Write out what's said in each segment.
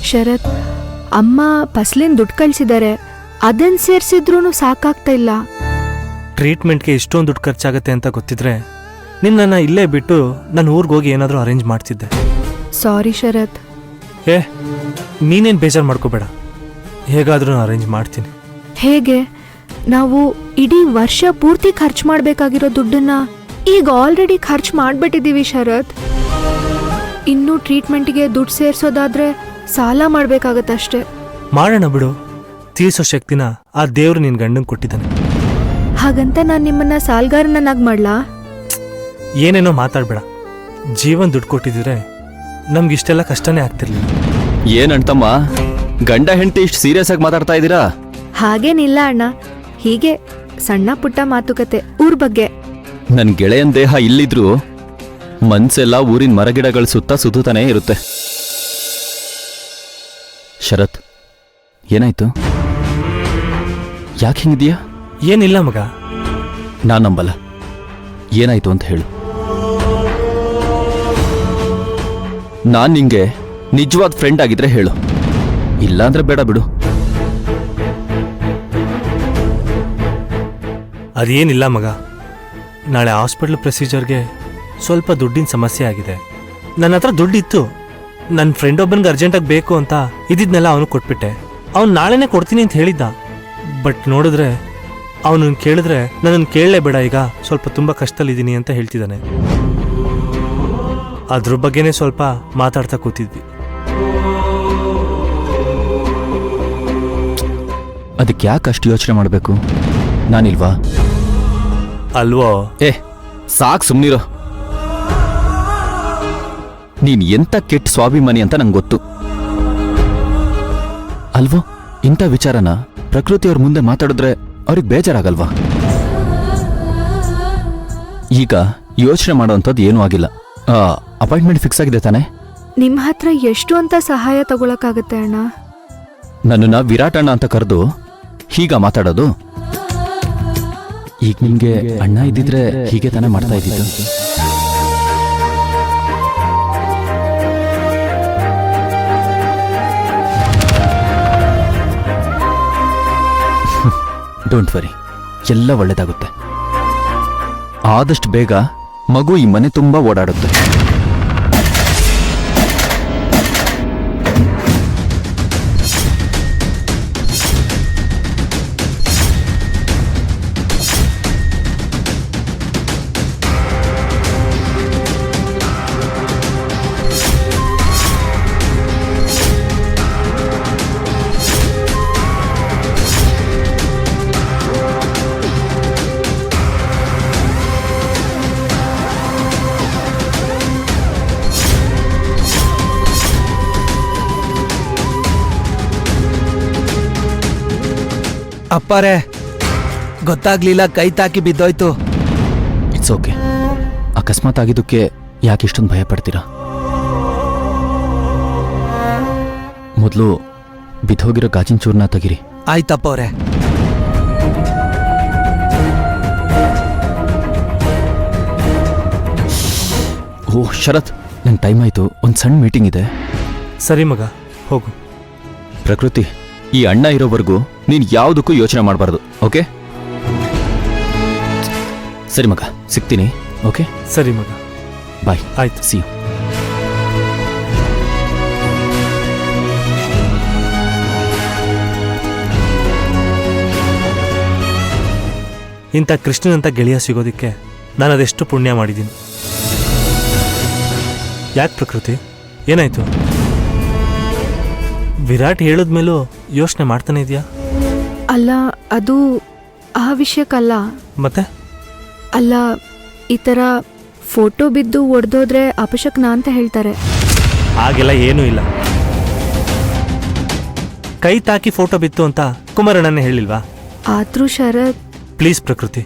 ಶರತ್, ಅಮ್ಮ ಫಸ್ಲಿನ ದುಡ್ಡು ಕಳ್ಸಿದ್ದಾರೆ, ಅದನ್ನ ಸೇರ್ಸಿದ್ರೂ ಸಾಕಾಗ್ತಾ ಇಲ್ಲ. ಟ್ರೀಟ್ಮೆಂಟ್ಗೆ ಇಷ್ಟೊಂದು ದುಡ್ಡು ಖರ್ಚಾಗತ್ತೆ ಅಂತ ಗೊತ್ತಿದ್ರೆ ನಿನ್ನನ್ನು ಇಲ್ಲೇ ಬಿಟ್ಟು ನಾನು ಊರಿಗೆ ಹೋಗಿ ಏನಾದರೂ ಅರೇಂಜ್ ಮಾಡ್ತಿದ್ದೆ. ಸಾರಿ ಶರತ್. ನೀನೇನು ಬೇಜಾರು ಮಾಡ್ಕೋಬೇಡ, ಹೇಗಾದರೂ ಅರೇಂಜ್ ಮಾಡ್ತೀನಿ. ಹೇಗೆ? ನಾವು ಇಡೀ ವರ್ಷ ಪೂರ್ತಿ ಖರ್ಚು ಮಾಡಬೇಕಾಗಿರೋ ದುಡ್ಡನ್ನ ಈಗ ಆಲ್ರೆಡಿ ಖರ್ಚು ಮಾಡಿಬಿಟ್ಟಿದ್ದೀವಿ ಶರತ್. ಇನ್ನೂ ಟ್ರೀಟ್ಮೆಂಟ್ಗೆ ದುಡ್ಡು ಸೇರಿಸೋದಾದ್ರೆ ಸಾಲ ಮಾಡಬೇಕಾಗತ್ತಷ್ಟೇ. ಮಾಡೋಣ ಬಿಡು, ತೀರಿಸೋ ಶಕ್ತಿನ ಆ ದೇವ್ರು ನಿನ್ನ ಗಂಡಂಗೆ ಕೊಟ್ಟಿದ್ದಾನೆ. ಹಾಗಂತ ನಾನು ನಿಮ್ಮನ್ನ ಸಾಲ್ಗಾರನನ್ನಾಗಿ ಮಾಡ್ಲಾ? ಏನೇನೋ ಮಾತಾಡಬೇಡ. ಜೀವನ್ ದುಡ್ಡು ಕೊಟ್ಟಿದ್ರೆ ನಮ್ಗಿಷ್ಟೆಲ್ಲ ಕಷ್ಟನೇ ಆಗ್ತಿರ್ಲಿಲ್ಲ. ಏನಂತಮ್ಮ, ಗಂಡ ಹೆಂಡತಿ ಇಷ್ಟು ಸೀರಿಯಸ್ ಆಗಿ ಮಾತಾಡ್ತಾ ಇದ್ದೀರಾ? ಹಾಗೇನಿಲ್ಲ ಅಣ್ಣ, ಹೀಗೆ ಸಣ್ಣ ಪುಟ್ಟ ಮಾತುಕತೆ ಊರ್ ಬಗ್ಗೆ. ನನ್ ಗೆಳೆಯನ್ ದೇಹ ಇಲ್ಲಿದ್ರು ಮನ್ಸೆಲ್ಲ ಊರಿನ ಮರಗಿಡಗಳ ಸುತ್ತ ಸುತ್ತಾನೇ ಇರುತ್ತೆ. ಶರತ್, ಏನಾಯ್ತು? ಯಾಕೆ ಹಿಂಗಿದೀಯಾ? ಏನಿಲ್ಲ ಮಗ. ನಾನ್ ನಂಬಲ್ಲ. ಏನಾಯ್ತು ಅಂತ ಹೇಳು. ನಾನ್ ನಿಂಗೆ ನಿಜವಾದ ಫ್ರೆಂಡ್ ಆಗಿದ್ರೆ ಹೇಳು, ಇಲ್ಲಾಂದ್ರೆ ಬೇಡ ಬಿಡು. ಅದೇನಿಲ್ಲ ಮಗ, ನಾಳೆ ಹಾಸ್ಪಿಟ್ಲ್ ಪ್ರೊಸೀಜರ್ಗೆ ಸ್ವಲ್ಪ ದುಡ್ಡಿನ ಸಮಸ್ಯೆ ಆಗಿದೆ. ನನ್ನ ಹತ್ರ ದುಡ್ಡಿತ್ತು, ನನ್ನ ಫ್ರೆಂಡ್ ಒಬ್ಬನಿಗೆ ಅರ್ಜೆಂಟಾಗಿ ಬೇಕು ಅಂತ ಇದಿದ್ನೆಲ್ಲ ಅವನು ಕೊಟ್ಬಿಟ್ಟೆ. ಅವ್ನು ನಾಳೆನೇ ಕೊಡ್ತೀನಿ ಅಂತ ಹೇಳಿದ್ದ. ಬಟ್ ನೋಡಿದ್ರೆ ಅವನನ್ನು ಕೇಳಿದ್ರೆ ನನ್ನನ್ನು ಕೇಳಲೇಬೇಡ, ಈಗ ಸ್ವಲ್ಪ ತುಂಬ ಕಷ್ಟದಲ್ಲಿದ್ದೀನಿ ಅಂತ ಹೇಳ್ತಿದ್ದಾನೆ. ಅದ್ರ ಬಗ್ಗೆನೇ ಸ್ವಲ್ಪ ಮಾತಾಡ್ತಾ ಕೂತಿದ್ವಿ. ಅದಕ್ಕೆ ಯಾಕೆ ಅಷ್ಟು ಯೋಚನೆ ಮಾಡಬೇಕು? ನಾನಿಲ್ವಾ? ಅಲ್ವೋ? ಸಾಕ್ ಸುಮ್ನಿರೋ. ನೀನ್ ಎಂತ ಕೆಟ್ಟ ಸ್ವಾಭಿಮಾನಿ ಅಂತ ನಂಗೆ ಗೊತ್ತು ಅಲ್ವೋ. ಇಂಥ ವಿಚಾರನ ಪ್ರಕೃತಿಯವ್ರ ಮುಂದೆ ಮಾತಾಡಿದ್ರೆ ಅವ್ರಿಗೆ ಬೇಜಾರಾಗಲ್ವಾ? ಈಗ ಯೋಚನೆ ಮಾಡೋವಂಥದ್ದು ಏನೂ ಆಗಿಲ್ಲ. ಅಪಾಯಿಂಟ್ಮೆಂಟ್ ಫಿಕ್ಸ್ ಆಗಿದೆ ತಾನೆ? ನಿಮ್ಮ ಹತ್ರ ಎಷ್ಟು ಅಂತ ಸಹಾಯ ತಗೊಳಕ್ಕಾಗತ್ತೆ ಅಣ್ಣ? ನನ್ನನ್ನ ವಿರಾಟ್ ಅಣ್ಣ ಅಂತ ಕರೆದು ಹೀಗ ಮಾತಾಡೋದು? ಈಗ ನಿಮ್ಗೆ ಅಣ್ಣ ಇದ್ದಿದ್ರೆ ಹೀಗೆ ತಾನೇ ಮಾಡ್ತಾ ಇದ್ದಿದ್ದು. ಡೋಂಟ್ ವರಿ, ಎಲ್ಲ ಒಳ್ಳೇದಾಗುತ್ತೆ. ಆದಷ್ಟು ಬೇಗ ಮಗು ಈ ಮನೆ ತುಂಬಾ ಓಡಾಡುತ್ತೆ. ಅಪ್ಪಾರೇ, ಗೊತ್ತಾಗ್ಲಿಲ್ಲ, ಕೈ ತಾಕಿ ಬಿದ್ದೋಯ್ತು. It's okay. ಅಕಸ್ಮಾತ್ ಆಗಿದ್ದಕ್ಕೆ ಯಾಕೆ ಇಷ್ಟೊಂದು ಭಯ ಪಡ್ತೀರಾ? ಮೊದಲು ಬಿದ್ದೋಗಿರೋ ಗಾಜಿನ ಚೂರ್ನ ತೆಗಿರಿ. ಆಯ್ತಪ್ಪವ್ರೆ. ಓಹ್ ಶರತ್, ನಂಗೆ ಟೈಮ್ ಆಯ್ತು, ಒಂದು ಸಣ್ಣ ಮೀಟಿಂಗ್ ಇದೆ. ಸರಿ ಮಗ, ಹೋಗು. ಪ್ರಕೃತಿ, ಈ ಅಣ್ಣ ಇರೋವರೆಗೂ ನೀನು ಯಾವುದಕ್ಕೂ ಯೋಚನೆ ಮಾಡಬಾರ್ದು, ಓಕೆ? ಸರಿ ಮಗ, ಸಿಗ್ತೀನಿ. ಓಕೆ, ಸರಿ ಮಗ, ಬಾಯ್. ಆಯ್ತು, ಸಿ ಯು. ಇಂಥ ಕೃಷ್ಣನಂತ ಗೆಳೆಯ ಸಿಗೋದಕ್ಕೆ ನಾನು ಅದೆಷ್ಟು ಪುಣ್ಯ ಮಾಡಿದ್ದೀನಿ. ಯಾಕೆ ಪ್ರಕೃತಿ, ಏನಾಯ್ತು? ವಿರಾಟ್ ಹೇಳಿದ್ಮೇಲೂ ಯೋಚನೆ ಮಾಡ್ತಾನೆ ಇದೆಯಾ? ಅಲ್ಲ, ಅದು ಆ ವಿಷಯಕ್ಕಲ್ಲ. ಮತ್ತೆ? ಅಲ್ಲ, ಈ ಥರ ಫೋಟೋ ಬಿದ್ದು ಒಡೆದೋದ್ರೆ ಅಪಶಕ್ನ ಅಂತ ಹೇಳ್ತಾರೆ. ಹಾಗೆಲ್ಲ ಏನೂ ಇಲ್ಲ. ಕೈ ತಾಕಿ ಫೋಟೋ ಬಿತ್ತು ಅಂತ ಕುಮಾರಣ್ಣನೇ ಹೇಳಿಲ್ವಾ? ಆದ್ರೂ ಶರತ್, ಪ್ಲೀಸ್ ಪ್ರಕೃತಿ,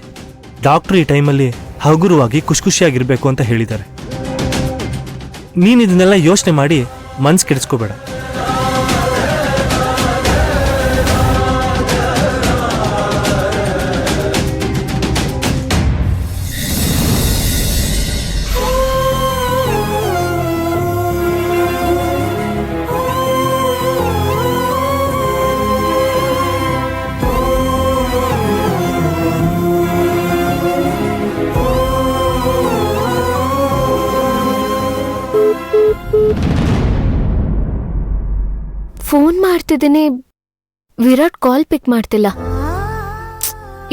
ಡಾಕ್ಟ್ರು ಈ ಟೈಮಲ್ಲಿ ಹಗುರವಾಗಿ ಖುಷಿಯಾಗಿರ್ಬೇಕು ಅಂತ ಹೇಳಿದ್ದಾರೆ. ನೀನು ಇದನ್ನೆಲ್ಲ ಯೋಚನೆ ಮಾಡಿ ಮನ್ಸು ಕೆಡಿಸ್ಕೋಬೇಡ. ಫೋನ್ ಮಾಡ್ತಿದ್ದೀನಿ, ವಿರಾಟ್ ಕಾಲ್ ಪಿಕ್ ಮಾಡ್ತಿಲ್ಲ.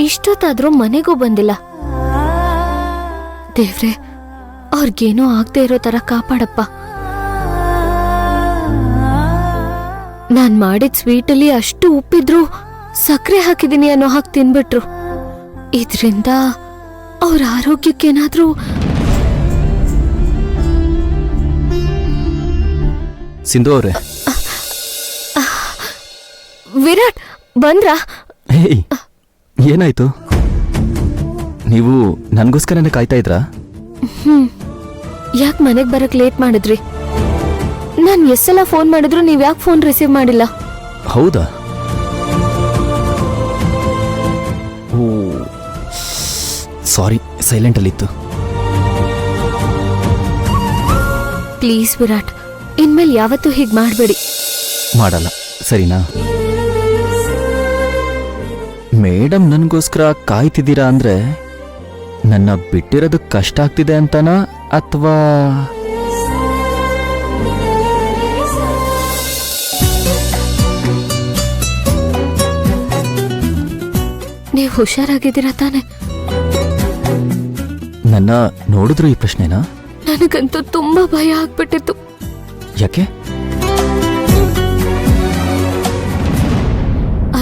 ಇಷ್ಟೊತ್ತಾದ್ರೂ ಮನೆಗೂ ಬಂದಿಲ್ಲ. ದೇವ್ರೆ, ಅವ್ರಿಗೇನೋ ಆಗದೆ ಇರೋ ತರ ಕಾಪಾಡಪ್ಪ. ನಾನ್ ಮಾಡಿದ ಸ್ವೀಟಲ್ಲಿ ಅಷ್ಟು ಉಪ್ಪಿದ್ರು ಸಕ್ಕರೆ ಹಾಕಿದೀನಿ ಅನ್ನೋ ಹಾಗೆ ತಿನ್ಬಿಟ್ರು. ಇದ್ರಿಂದ ಅವ್ರ ಆರೋಗ್ಯಕ್ಕೇನಾದ್ರೂ. ಸಿಂಧು ಅವ್ರೆ, ವಿರಾಟ್ ಬಂದ್ರಾ? ಹೇಯ್, ಏನಾಯ್ತು? ನೀವು ನನಗೋಸ್ಕರನೇ ಕಾಯ್ತಾ ಇದ್ರಾ? ಯಾಕೆ ಮನೆಗ್ ಬರಕ್ ಲೇಟ್ ಮಾಡಿದ್ರಿ? ನಾನ್ ಎಷ್ಟೆಲ್ಲ ಫೋನ್ ಮಾಡಿದ್ರು ನೀವ್ ಯಾಕೆ ಫೋನ್ ರಿಸೀವ್ ಮಾಡಿಲ್ಲ? ಹೌದಾ? ಓ ಸಾರಿ, ಸೈಲೆಂಟಲ್ಲಿತ್ತು. ಪ್ಲೀಸ್ ವಿರಾಟ್, ಇನ್ಮೇಲೆ ಯಾವತ್ತೂ ಹೀಗ್ ಮಾಡ್ಬೇಡಿ. ಮಾಡಲ್ಲ, ಸರಿನಾ? ಮೇಡಮ್ ನನಗೋಸ್ಕರ ಕಾಯ್ತಿದ್ದೀರಾ ಅಂದ್ರೆ ನನ್ನ ಬಿಟ್ಟಿರೋದಕ್ಕೆ ಕಷ್ಟ ಆಗ್ತಿದೆ ಅಂತನಾ ಅಥವಾ ನೀವು ಹುಷಾರಾಗಿದ್ದೀರಾ ತಾನೆ? ನನ್ನ ನೋಡಿದ್ರು ಈ ಪ್ರಶ್ನೆನಾ? ನನಗಂತೂ ತುಂಬಾ ಭಯ ಆಗ್ಬಿಟ್ಟಿತ್ತು. ಯಾಕೆ?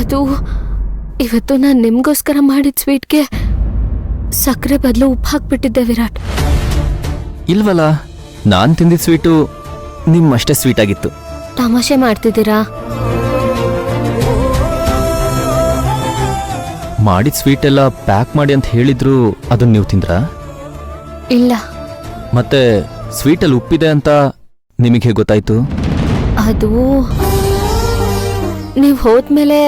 ಅದು ಇವತ್ತು ನಾನು ನಿಮ್ಗೋಸ್ಕರ ಮಾಡಿದ ಸ್ವೀಟ್ಗೆ ಸಕ್ಕರೆ ಬದಲು ಉಪ್ಪು ಹಾಕ್ಬಿಟ್ಟಿದ್ದೆ ವಿರಾಟ್. ಇಲ್ವಲ್ಲ, ನಾನ್ ತಿಂದಿದ್ದ ಸ್ವೀಟು ನಿಮ್ಮಷ್ಟೇ ಸ್ವೀಟ್ ಆಗಿತ್ತು. ತಮಾಷೆ ಮಾಡ್ತಿದ್ದೀರಾ? ಮಾಡಿದ ಸ್ವೀಟ್ ಎಲ್ಲ ಪ್ಯಾಕ್ ಮಾಡಿ ಅಂತ ಹೇಳಿದ್ರು, ಅದನ್ನ ನೀವು ತಿಂದ್ರಾ? ಇಲ್ಲ. ಮತ್ತೆ ಸ್ವೀಟಲ್ಲಿ ಉಪ್ಪಿದೆ ಅಂತ ನಿಮಗೆ ಹೇಗೆ ಗೊತ್ತಾಯ್ತು? ಅದು ನೀವು ಹೋದ್ಮೇಲೆ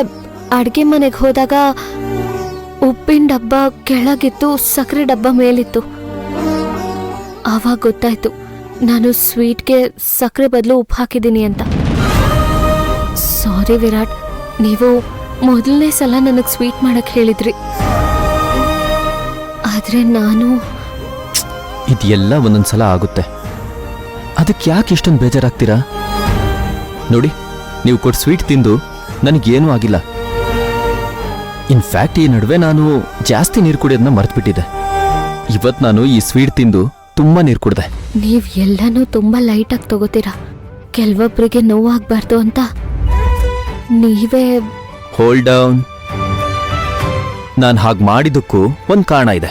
ಅಡ್ಗೆ ಮನೆಗೆ ಹೋದಾಗ ಉಪ್ಪಿನ ಡಬ್ಬ ಕೆಳಗಿತ್ತು, ಸಕ್ಕರೆ ಡಬ್ಬ ಮೇಲಿತ್ತು. ಆವಾಗ ಗೊತ್ತಾಯ್ತು ನಾನು ಸ್ವೀಟ್ಗೆ ಸಕ್ಕರೆ ಬದಲು ಉಪ್ಪು ಹಾಕಿದ್ದೀನಿ ಅಂತ. ಸಾರಿ ವಿರಾಟ್, ನೀವು ಮೊದಲನೇ ಸಲ ನನಗೆ ಸ್ವೀಟ್ ಮಾಡಕ್ ಹೇಳಿದ್ರಿ, ಆದ್ರೆ ನಾನು. ಇದೆಲ್ಲ ಒಂದೊಂದ್ಸಲ ಆಗುತ್ತೆ, ಅದಕ್ಕೆ ಯಾಕೆ ಇಷ್ಟೊಂದು ಬೇಜಾರಾಗ್ತೀರಾ? ನೋಡಿ, ನೀವು ಕೊಟ್ಟು ಸ್ವೀಟ್ ತಿಂದು ನನಗೇನೂ ಆಗಿಲ್ಲ. ಇನ್ಫ್ಯಾಕ್ಟ್ ಈ ನಡುವೆ ನಾನು ಜಾಸ್ತಿ ನೀರು ಕುಡಿಯೋದನ್ನ ಮರ್ತ್ಬಿಟ್ಟಿದ್ದೆ. ಇವತ್ತು ನಾನು ಈ ಸ್ವೀಟ್ ತಿಂದು ತುಂಬಾ ನೀರು ಕುಡ್ದೆ. ನೀವ್ ಎಲ್ಲನೂ ತುಂಬಾ ಲೈಟಾಗಿ ತಗೋತೀರಾ. ಕೆಲವೊಬ್ಬರಿಗೆ ನೋವಾಗಬಾರ್ದು ಅಂತ ನೀವೇ. Hold down. ನಾನು ಹಾಗೆ ಮಾಡಿದ್ದಕ್ಕೂ ಒಂದು ಕಾರಣ ಇದೆ.